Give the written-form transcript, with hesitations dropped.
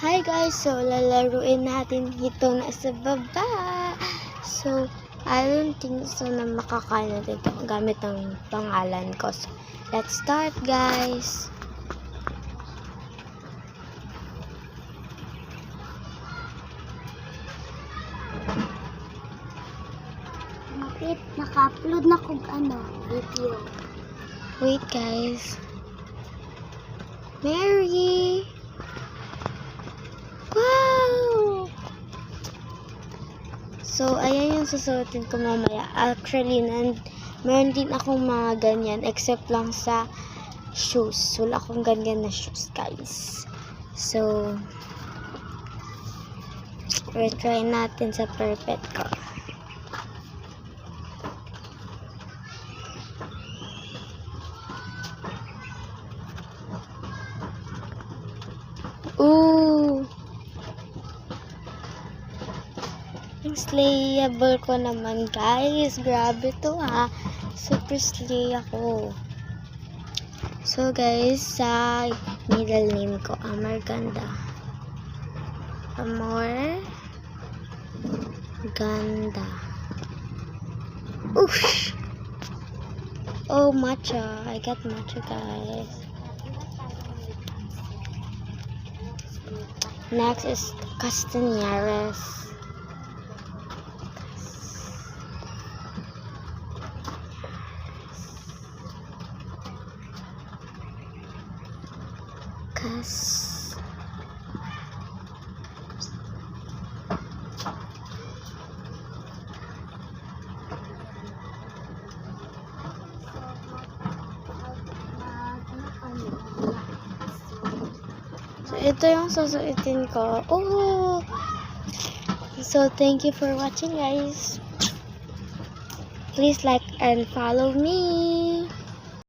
Hi guys, so lalaruin natin ito na sa baba. So, I don't think so na makakaya natin ito gamit ang pangalan ko. So, let's start guys. Naka-upload na kung video. Wait guys. Mary! Wow! So, ayan yung susuotin ko mamaya. Actually, meron din akong mga ganyan except lang sa shoes. Wala akong ganyan na shoes, guys. So, retry natin sa perfect ko. Ooh! Ang slayable ko naman, guys. Grabe to, ha. Super slay ako. So, guys, sa middle name ko, Amor Ganda. Amor Ganda. Oosh! Oh, matcha. I got matcha, guys. Next is Castañares. So, ito yung susuitin ko. Oh! So, thank you for watching, guys. Please like and follow me.